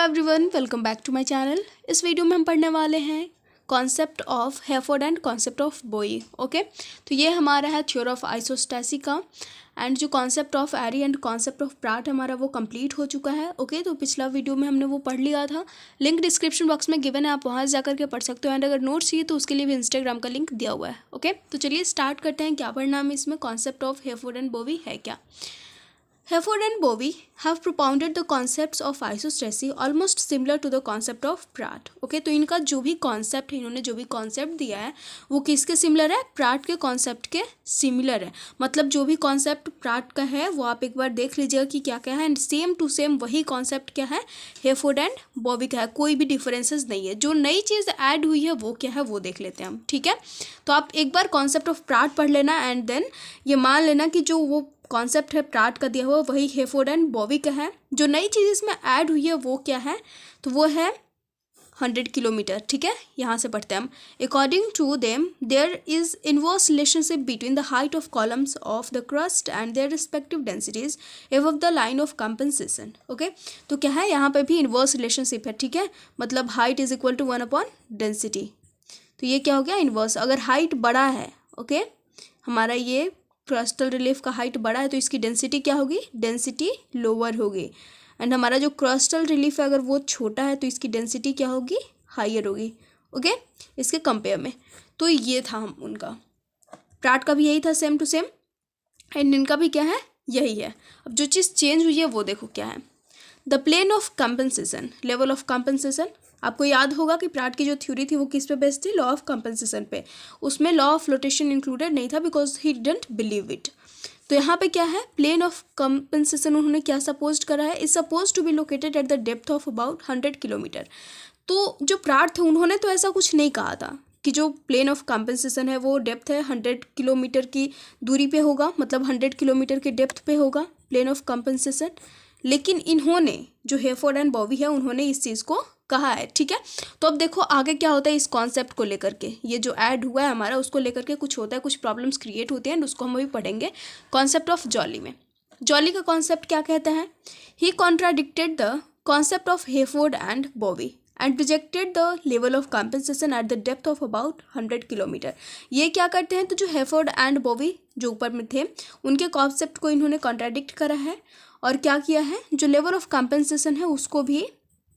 Everyone, welcome back to my channel. इस video में हम पढ़ने वाले हैं concept of Hayford and concept of Bowie. Okay, तो ये हमारा है थ्योरी ऑफ आइसोस्टैसी का। एंड जो concept of Airy and concept of Pratt हमारा वो कंप्लीट हो चुका है। ओके, तो पिछला वीडियो में हमने वो पढ़ लिया था। लिंक डिस्क्रिप्शन बॉक्स में गिवन है, आप वहाँ जा करके पढ़ सकते हो। एंड अगर नोट्स चाहिए तो उसके लिए भी इंस्टाग्राम का लिंक दिया हुआ है। ओके, तो चलिए स्टार्ट करते हैं। क्या पढ़ना है इसमें? कॉन्सेप्ट ऑफ हेफोर्ड एंड बोवी है क्या। Hayford and Bowie have propounded the concepts of isostasy almost similar to the concept of Pratt. Okay, तो इनका जो भी कॉन्सेप्ट है, इन्होंने जो भी कॉन्सेप्ट दिया है वो किसके सिमिलर है? प्राट के कॉन्सेप्ट के सिमिलर है। मतलब जो भी कॉन्सेप्ट प्राट का है वो आप एक बार देख लीजिएगा कि क्या क्या है। एंड सेम टू सेम वही कॉन्सेप्ट क्या है? हेफोर्ड एंड बॉवी का है। कोई भी डिफरेंसेस नहीं है। जो नई चीज़ ऐड हुई है वो क्या है वो देख लेते हैं हम। ठीक है, तो आप एक बार कॉन्सेप्ट ऑफ प्राट पढ़ लेना एंड देन ये मान लेना कि जो वो कॉन्सेप्ट है प्राट का दिया हुआ वही हेफोर्ड एंड बॉवी का है। जो नई चीज़ इसमें ऐड हुई है वो क्या है? तो वो है 100 किलोमीटर। ठीक है, यहाँ से पढ़ते हैं हम। According to them there is inverse relationship between the height of columns of the crust and their respective densities above the line of compensation. Okay, तो क्या है यहाँ पे भी इनवर्स रिलेशनशिप है। ठीक है, मतलब हाइट इज इक्वल टू 1/डेंसिटी। तो ये क्या हो गया? इनवर्स। अगर हाइट बड़ा है, ओके, हमारा ये क्रस्टल रिलीफ का हाइट बड़ा है तो इसकी डेंसिटी क्या होगी? डेंसिटी लोअर होगी। एंड हमारा जो क्रस्टल रिलीफ है अगर वो छोटा है तो इसकी डेंसिटी क्या होगी? हायर होगी। ओके, इसके कंपेयर में। तो ये था हम उनका। प्राट का भी यही था, सेम टू सेम। एंड इनका भी क्या है? यही है। अब जो चीज़ चेंज हुई है वो देखो क्या है। The plane of compensation, level of compensation. आपको याद होगा कि प्राट की जो थ्योरी थी वो किस पे बेस्ड थी? लॉ ऑफ कंपनसेशन पे। उसमें लॉ ऑफ फ्लोटेशन इंक्लूडेड नहीं था because he didn't believe it. तो यहाँ पे क्या है? प्लेन ऑफ कंपनसेशन उन्होंने क्या सपोज करा है? Is suppose to be located at the depth of about 100 kilometre. तो जो प्राट थे उन्होंने तो ऐसा कुछ नहीं कहा था कि जो प्लेन ऑफ कंपनसेशन है वो डेप्थ है 100 किलोमीटर की दूरी पे होगा, मतलब 100 किलोमीटर के डेप्थ पे होगा प्लेन ऑफ कंपनसेशन। लेकिन इन्होंने जो हेफोर्ड एंड बॉवी है उन्होंने इस चीज़ को कहा है। ठीक है, तो अब देखो आगे क्या होता है इस कॉन्सेप्ट को लेकर के। ये जो ऐड हुआ है हमारा उसको लेकर के कुछ होता है, कुछ प्रॉब्लम्स क्रिएट होती हैं, उसको हम अभी पढ़ेंगे कॉन्सेप्ट ऑफ जॉली में। जॉली का कॉन्सेप्ट क्या कहता है? He contradicted the concept of Hayford and Bowie and rejected the level of compensation at the depth of about 100 kilometre. ये क्या करते हैं? तो जो हेफोर्ड एंड बॉवी जो ऊपर में थे उनके कॉन्सेप्ट को इन्होंने कॉन्ट्राडिक्ट करा है और क्या किया है? जो लेवल ऑफ कंपनसेशन है उसको भी,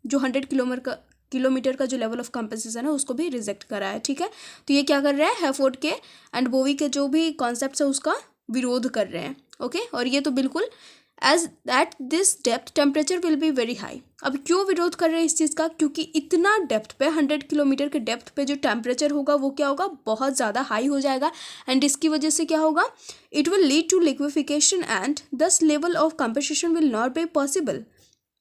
जो 100 किलोमीटर का जो लेवल ऑफ कंपनसेशन है उसको भी रिजेक्ट करा है। ठीक है, तो ये क्या कर रहे हैं? हेफोर्ड के एंड बोवी के जो भी कॉन्सेप्ट है उसका विरोध कर रहे हैं। ओके, और ये तो बिल्कुल as that this depth temperature will be very high. अब क्यों विरोध कर रहे हैं इस चीज़ का? क्योंकि इतना डेप्थ पे 100 किलोमीटर के डेप्थ पे जो टेम्परेचर होगा वो क्या होगा? बहुत ज़्यादा हाई हो जाएगा। एंड इसकी वजह से क्या होगा? It will lead to liquefaction and this level of compensation will not be possible.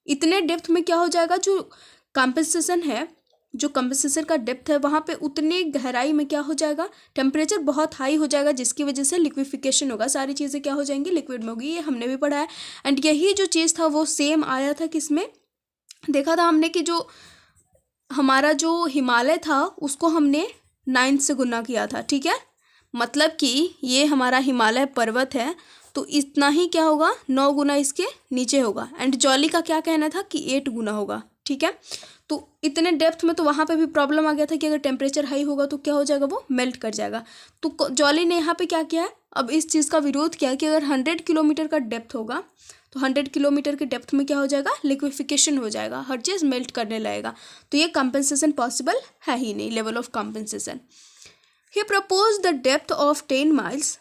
इतने डेप्थ में क्या हो जाएगा? जो कंपनसेशन है, जो कंपनसेशन का डेप्थ है वहाँ पे उतनी गहराई में क्या हो जाएगा? टेम्परेचर बहुत हाई हो जाएगा जिसकी वजह से लिक्विफिकेशन होगा। सारी चीज़ें क्या हो जाएंगी? लिक्विड में होगी। ये हमने भी पढ़ा है। एंड यही जो चीज़ था वो सेम आया था किसमें? देखा था हमने कि जो हमारा जो हिमालय था उसको हमने 9 से गुना किया था। ठीक है, मतलब कि ये हमारा हिमालय पर्वत है तो इतना ही क्या होगा? 9 गुना इसके नीचे होगा। एंड जॉली का क्या कहना था कि 8 गुना होगा। ठीक है, तो इतने डेप्थ में तो वहाँ पे भी प्रॉब्लम आ गया था कि अगर टेम्परेचर हाई होगा तो क्या हो जाएगा? वो मेल्ट कर जाएगा। तो जॉली ने यहाँ पे क्या किया है? अब इस चीज़ का विरोध किया कि अगर 100 किलोमीटर का डेप्थ होगा तो 100 किलोमीटर के डेप्थ में क्या हो जाएगा? लिक्विफिकेशन हो जाएगा, हर चीज़ मेल्ट करने लगेगा। तो ये कंपनसेशन पॉसिबल है ही नहीं, level of compensation. He propose the depth of 10 miles.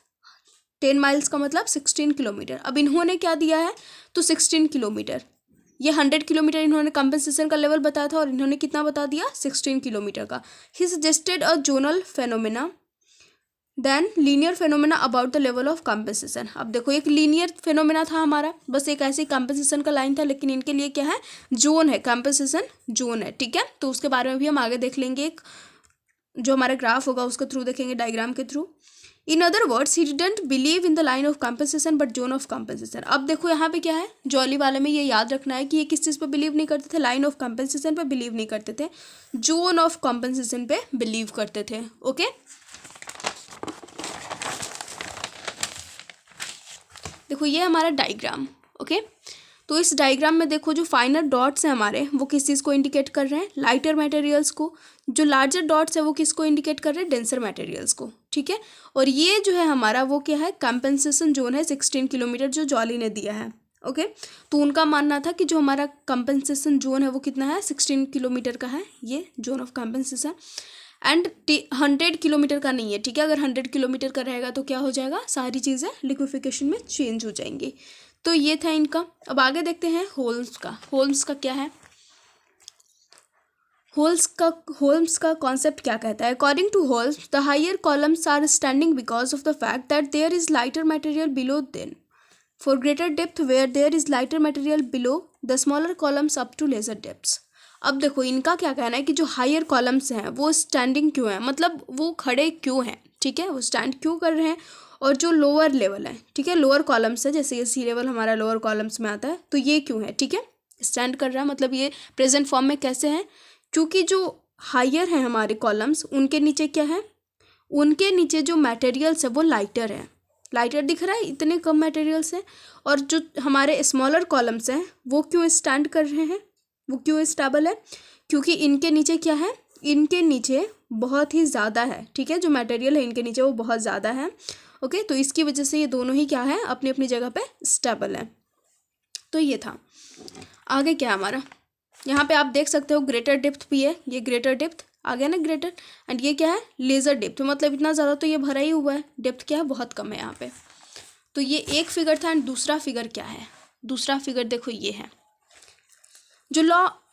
10 miles का मतलब 16 किलोमीटर। अब इन्होंने क्या दिया है? तो 16 किलोमीटर। ये 100 किलोमीटर इन्होंने कंपनसेशन का लेवल बताया था और इन्होंने कितना बता दिया? 16 किलोमीटर का। He suggested a zonal phenomena than linear phenomena about the level of compensation. अब देखो एक लीनियर फेनोमेना था हमारा, बस एक ऐसे कंपनसेशन का लाइन था, लेकिन इनके लिए क्या है? जोन है, कंपनसेशन जोन है। ठीक है, तो उसके बारे में भी हम आगे देख लेंगे। एक जो हमारा ग्राफ होगा उसके थ्रू देखेंगे, डायग्राम के through. In other words he didn't believe in the line of compensation but zone of compensation. अब देखो यहाँ पे क्या है? जॉली वाले में ये याद रखना है कि ये किस चीज़ पे बिलीव नहीं करते थे? लाइन ऑफ कंपनसेशन पे बिलीव नहीं करते थे, जोन ऑफ कंपनसेशन पे बिलीव करते थे। ओके, देखो ये हमारा डायग्राम। ओके, तो इस डायग्राम में देखो जो फाइनर डॉट्स हैं हमारे वो किस चीज़ को इंडिकेट कर रहे हैं, लाइटर मटेरियल्स को। जो लार्जर डॉट्स है वो किसको इंडिकेट कर रहे हैं, डेंसर मटेरियल्स को, ठीक है। और ये जो है हमारा वो क्या है, कंपेंसेशन जोन है 16 किलोमीटर जो जॉली ने दिया है, ओके। तो उनका मानना था कि जो हमारा कंपेंसेशन जोन है वो कितना है, 16 किलोमीटर का है ये zone of compensation, and 100 kilometre का नहीं है, ठीक है। अगर 100 किलोमीटर का रहेगा तो क्या हो जाएगा, सारी चीज़ें लिक्विफिकेशन में चेंज हो जाएंगी। तो ये था इनका। अब आगे देखते हैं होल्म्स का। होल्म्स का क्या है, होल्म्स का कॉन्सेप्ट क्या कहता है। According to Holmes the higher columns are standing because of the fact that there is lighter material below then for greater depth where there is lighter material below the smaller columns up to lesser depths. अब देखो इनका क्या कहना है कि जो higher columns हैं वो स्टैंडिंग क्यों हैं, मतलब वो खड़े क्यों हैं, ठीक है, वो स्टैंड क्यों कर रहे हैं। और जो लोअर लेवल है, ठीक है, लोअर कॉलम्स है, जैसे ये सी लेवल हमारा लोअर कॉलम्स में आता है, तो ये क्यों है, ठीक है, स्टैंड कर रहा है, मतलब ये प्रेजेंट फॉर्म में कैसे हैं, क्योंकि जो हायर हैं हमारे कॉलम्स उनके नीचे क्या है, उनके नीचे जो मटेरियल्स है वो लाइटर है, लाइटर दिख रहा है, इतने कम मटेरियल्स हैं। और जो हमारे स्मॉलर कॉलम्स हैं वो क्यों स्टैंड कर रहे हैं, वो क्यों स्टेबल है, क्योंकि इनके नीचे क्या है, इनके नीचे बहुत ही ज़्यादा है, ठीक है, जो मटेरियल है इनके नीचे वो बहुत ज़्यादा है, ओके। तो इसकी वजह से ये दोनों ही क्या है, अपनी अपनी जगह पे स्टेबल है। तो ये था। आगे क्या है हमारा, यहाँ पे आप देख सकते हो ग्रेटर डेप्थ भी है, ये ग्रेटर डेप्थ आ गया ना, ग्रेटर, एंड ये क्या है, लेज़र डेप्थ, मतलब इतना ज़्यादा तो ये भरा ही हुआ है, डेप्थ क्या है, बहुत कम है यहाँ पे। तो ये एक फिगर था, एंड दूसरा फिगर क्या है, दूसरा फिगर देखो ये है। जो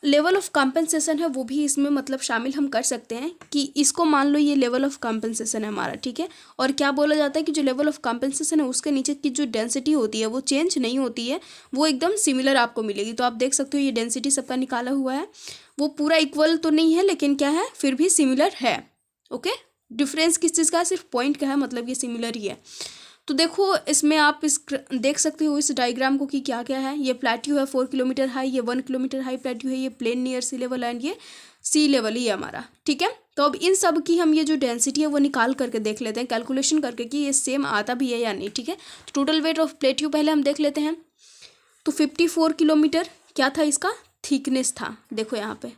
लेवल ऑफ कंपेंसेशन है वो भी इसमें मतलब शामिल हम कर सकते हैं कि इसको मान लो ये लेवल ऑफ कंपेंसेशन है हमारा, ठीक है। और क्या बोला जाता है कि जो लेवल ऑफ कंपेंसेशन है उसके नीचे की जो डेंसिटी होती है वो चेंज नहीं होती है, वो एकदम सिमिलर आपको मिलेगी। तो आप देख सकते हो ये डेंसिटी सबका निकाला हुआ है, वो पूरा इक्वल तो नहीं है लेकिन क्या है, फिर भी सिमिलर है, ओके। डिफरेंस किस चीज़ का है, सिर्फ पॉइंट का है, मतलब ये सिमिलर ही है। तो देखो इसमें आप इस देख सकते हो इस डायग्राम को कि क्या क्या है। ये प्लेट्यू है 4 किलोमीटर हाई, ये 1 किलोमीटर हाई प्लेट्यू है, ये प्लेन नियर सी लेवल है, एंड ये सी लेवल ही है हमारा, ठीक है। तो अब इन सब की हम ये जो डेंसिटी है वो निकाल करके देख लेते हैं, कैलकुलेशन करके कि ये सेम आता भी है या नहीं, ठीक है। टोटल वेट ऑफ प्लेट्यू पहले हम देख लेते हैं। तो 54 किलोमीटर क्या था, इसका थिकनेस था, देखो यहाँ पे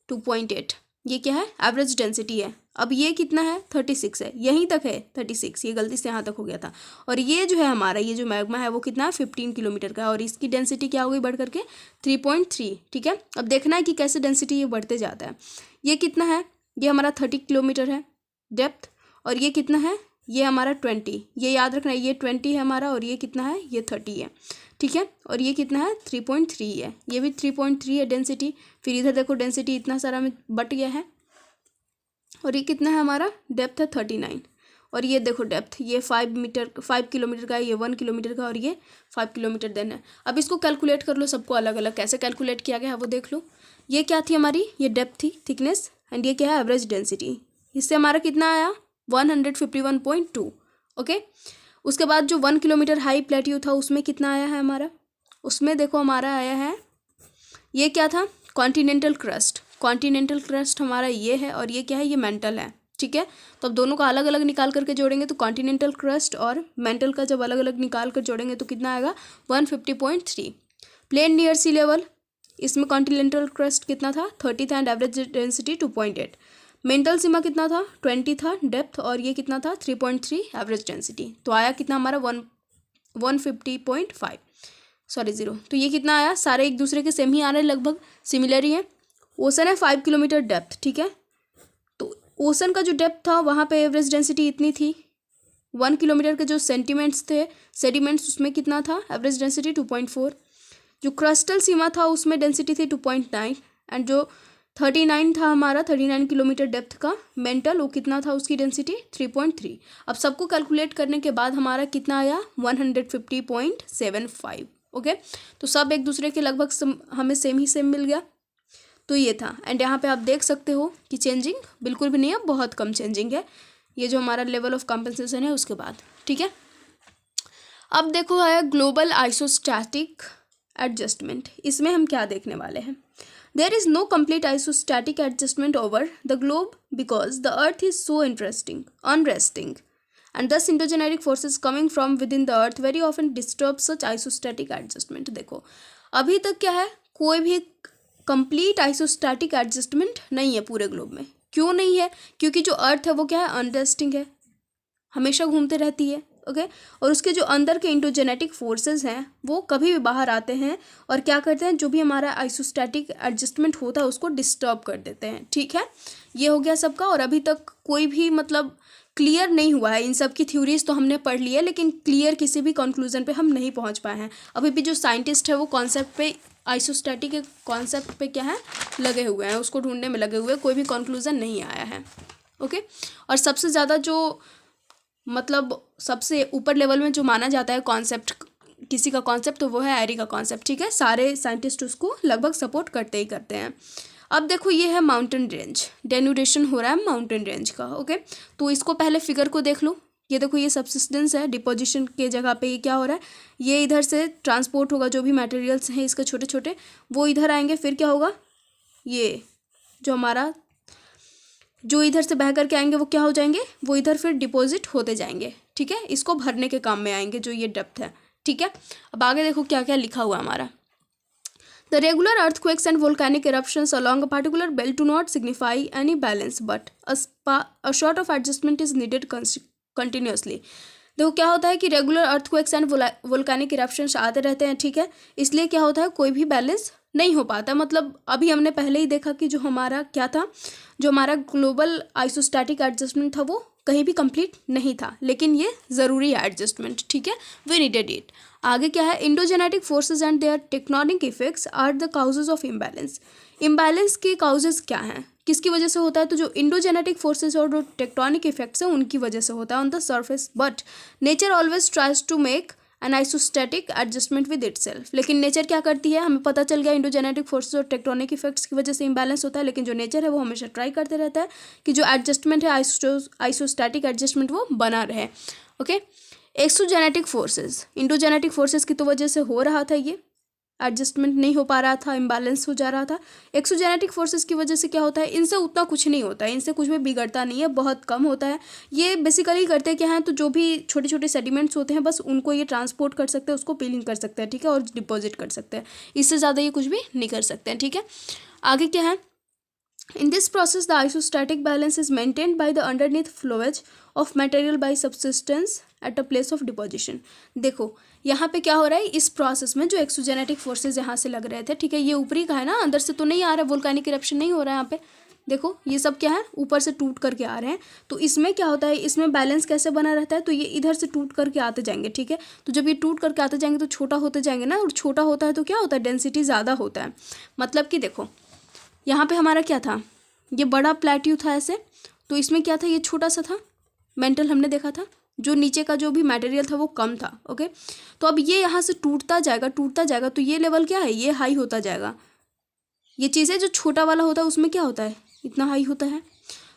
2.8, ये क्या है, एवरेज डेंसिटी है। अब ये कितना है, 36 है, यहीं तक है 36, ये गलती से यहाँ तक हो गया था। और ये जो है हमारा ये जो मैग्मा है वो कितना है, 15 किलोमीटर का है, और इसकी डेंसिटी क्या हो गई बढ़ करके 3.3, ठीक है। अब देखना है कि कैसे डेंसिटी ये बढ़ते जाता है। ये कितना है, ये हमारा 30 किलोमीटर है डेप्थ, और ये कितना है, ये हमारा 20, ये याद रखना है, ये 20 है हमारा, और ये कितना है, ये 30 है, ठीक है। और ये कितना है, 3.3 है, ये भी 3.3 है डेंसिटी। फिर इधर देखो डेंसिटी इतना सारा में बट गया है, और ये कितना है हमारा, डेप्थ है 39, और ये देखो डेप्थ, ये 5 किलोमीटर का है, ये 1 किलोमीटर का, और ये 5 किलोमीटर देन है। अब इसको कैलकुलेट कर लो सबको अलग अलग, कैसे कैलकुलेट किया गया है वो देख लो। ये क्या थी हमारी, ये डेप्थ थी, थिकनेस, एंड ये क्या है, एवरेज डेंसिटी। इससे हमारा कितना आया, 151.2, ओके। उसके बाद जो 1 किलोमीटर हाई प्लेट्यू था उसमें कितना आया है हमारा, उसमें देखो हमारा आया है, ये क्या था, कॉन्टिनेंटल क्रस्ट। कॉन्टिनेंटल क्रस्ट हमारा ये है, और ये क्या है, ये मेंटल है, ठीक है। तो अब दोनों का अलग अलग निकाल करके जोड़ेंगे तो कॉन्टिनेंटल क्रस्ट और मेंटल का जब अलग अलग निकाल कर जोड़ेंगे तो कितना आएगा, 150.3। प्लेन नियर सी लेवल, इसमें कॉन्टिनेंटल क्रस्ट कितना था, 30 था, एंड एवरेज डेंसिटी 2.8। मेंटल सीमा कितना था, 20 था डेप्थ, और ये कितना था, 3.3 एवरेज डेंसिटी। तो आया कितना हमारा 150.5, सॉरी 0। तो ये कितना आया, सारे एक दूसरे के सेम ही आ रहे हैं, लगभग सिमिलर ही है। ओशन है 5 किलोमीटर डेप्थ, ठीक है। तो ओशन का जो डेप्थ था वहाँ पे एवरेज डेंसिटी इतनी थी। 1 किलोमीटर के जो सेंटीमेंट्स थे, सेडिमेंट्स, उसमें कितना था, एवरेज डेंसिटी 2.4। जो क्रस्टल सीमा था उसमें डेंसिटी थी 2.9, एंड जो 39 था हमारा, 39 किलोमीटर डेप्थ का मेंटल, वो कितना था, उसकी डेंसिटी 3.3। अब सबको कैलकुलेट करने के बाद हमारा कितना आया, 150.75, ओके। तो सब एक दूसरे के लगभग हमें सेम ही सेम मिल गया। तो ये था, एंड यहाँ पे आप देख सकते हो कि चेंजिंग बिल्कुल भी नहीं है, बहुत कम चेंजिंग है, ये जो हमारा लेवल ऑफ कंपनसेशन है उसके बाद, ठीक है। अब देखो है ग्लोबल आइसोस्टैटिक एडजस्टमेंट, इसमें हम क्या देखने वाले हैं। There is no complete isostatic adjustment over the globe because the earth is so unresting and thus endogenetic forces coming from within the earth very often disturb such isostatic adjustment. देखो अभी तक क्या है, कोई भी complete isostatic adjustment नहीं है पूरे ग्लोब में। क्यों नहीं है? क्योंकि जो अर्थ है वो क्या है, अनरेस्टिंग है, हमेशा घूमते रहती है। ओके और उसके जो अंदर के इंडोजेनेटिक फोर्सेस हैं वो कभी भी बाहर आते हैं और क्या करते हैं, जो भी हमारा आइसोस्टैटिक एडजस्टमेंट होता है उसको डिस्टर्ब कर देते हैं। ठीक है, ये हो गया सबका। और अभी तक कोई भी मतलब क्लियर नहीं हुआ है, इन सब की थ्योरीज तो हमने पढ़ ली है लेकिन क्लियर किसी भी कंक्लूजन पे हम नहीं पहुंच पाए हैं। अभी भी जो साइंटिस्ट है वो कॉन्सेप्ट पे, आइसोस्टैटिक के कॉन्सेप्ट पे क्या है, लगे हुए हैं, उसको ढूंढने में लगे हुए हैं, कोई भी कंक्लूजन नहीं आया है। ओके और सबसे ज़्यादा जो मतलब सबसे ऊपर लेवल में जो माना जाता है कॉन्सेप्ट, किसी का कॉन्सेप्ट, तो वो है एरी का कॉन्सेप्ट। ठीक है, सारे साइंटिस्ट उसको लगभग सपोर्ट करते ही करते हैं। अब देखो ये है माउंटेन रेंज, डेन्यूरेशन हो रहा है माउंटेन रेंज का। ओके तो इसको पहले फिगर को देख लो। ये देखो ये सबसिस्टेंस है, डिपोजिशन के जगह पे ये क्या हो रहा है, ये इधर से ट्रांसपोर्ट होगा, जो भी मटेरियल्स हैं इसके छोटे छोटे वो इधर आएंगे, फिर क्या होगा, ये जो हमारा जो इधर से बह करके आएंगे वो क्या हो जाएंगे, वो इधर फिर डिपॉजिट होते जाएंगे। ठीक है, इसको भरने के काम में आएंगे जो ये डेप्थ है। ठीक है, अब आगे देखो क्या क्या लिखा हुआ है हमारा। The regular earthquakes and volcanic eruptions along a particular belt do not signify any balance, but a sort of adjustment is needed continuously. देखो क्या होता है कि regular earthquakes and volcanic eruptions आते रहते हैं। ठीक है, इसलिए क्या होता है, कोई भी बैलेंस नहीं हो पाता। मतलब अभी हमने पहले ही देखा कि जो हमारा क्या था, जो हमारा ग्लोबल आइसोस्टैटिक एडजस्टमेंट था वो कहीं भी कंप्लीट नहीं था, लेकिन ये ज़रूरी है एडजस्टमेंट। ठीक है, वी नीडेड इट। आगे क्या है, endogenetic forces and their tectonic effects are the causes of imbalance. Imbalance के काउजेज क्या हैं, किसकी वजह से होता है, तो जो इंडोजेनेटिक फोर्सेज और जो टेक्टोनिक इफेक्ट्स हैं उनकी वजह से होता है on the surface. But nature always tries to make an isostatic adjustment with itself. लेकिन नेचर क्या करती है, हमें पता चल गया इंडोजेनेटिक फोर्सेज और टेक्टोनिक इफेक्ट्स की वजह से इंबैलेंस होता है, लेकिन जो नेचर है वो हमेशा ट्राई करते रहता है कि जो एडजस्टमेंट है, आइसोस्टैटिक एडजस्टमेंट वो बना रहे। Okay exogenetic forces, endogenetic forces की तो वजह से हो रहा था, ये एडजस्टमेंट नहीं हो पा रहा था, इम्बैलेंस हो जा रहा था। एक्सोजेनेटिक फोर्सेस की वजह से क्या होता है, इनसे उतना कुछ नहीं होता है, इनसे कुछ भी बिगड़ता नहीं है, बहुत कम होता है। ये बेसिकली करते क्या हैं, तो जो भी छोटे छोटे सेडिमेंट्स होते हैं बस उनको ये ट्रांसपोर्ट कर सकते हैं, उसको पीलिंग कर सकते हैं। ठीक है, और डिपॉजिट कर सकते हैं, इससे ज़्यादा ये कुछ भी नहीं कर सकते हैं। ठीक है, आगे क्या है, in this process the isostatic balance is maintained by the underneath flowage of material by subsistence at a place of deposition। देखो यहाँ पे क्या हो रहा है, इस प्रोसेस में जो एक्सोजेनेटिक फोर्सेज यहाँ से लग रहे थे, ठीक है, ये ऊपरी का है ना, अंदर से तो नहीं आ रहा है, वोल्केनिक इरप्शन नहीं हो रहा है यहाँ पे। देखो ये सब क्या है, ऊपर से टूट करके आ रहे हैं। तो इसमें क्या होता है, इसमें बैलेंस कैसे बना रहता है, तो ये इधर से टूट करके आते जाएंगे। ठीक है, तो जब ये टूट करके आते जाएंगे तो छोटा होते जाएंगे ना, और छोटा होता है तो क्या होता है, डेंसिटी ज़्यादा होता है। मतलब कि देखो यहाँ पे हमारा क्या था, ये बड़ा प्लेट्यू था ऐसे, तो इसमें क्या था, ये छोटा सा था, मेंटल हमने देखा था, जो नीचे का जो भी मटेरियल था वो कम था। ओके तो अब ये यहाँ से टूटता जाएगा, तो ये लेवल क्या है, ये हाई होता जाएगा। ये चीज़ें जो छोटा वाला होता है उसमें क्या होता है, इतना हाई होता है।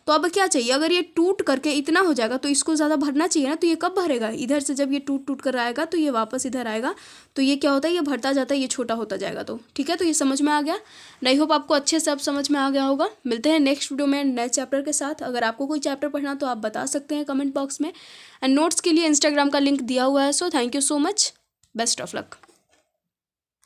तो अब क्या चाहिए, अगर ये टूट करके इतना हो जाएगा तो इसको ज़्यादा भरना चाहिए ना, तो ये कब भरेगा, इधर से जब ये टूट कर आएगा तो ये वापस इधर आएगा, तो ये क्या होता है, ये भरता जाता है, ये छोटा होता जाएगा। तो ठीक है, तो ये समझ में आ गया। आई होप आपको अच्छे से अब समझ में आ गया होगा। मिलते हैं नेक्स्ट वीडियो में नए चैप्टर के साथ। अगर आपको कोई चैप्टर पढ़ना तो आप बता सकते हैं कमेंट बॉक्स में, एंड नोट्स के लिए इंस्टाग्राम का लिंक दिया हुआ है। So thank you so much, best of luck.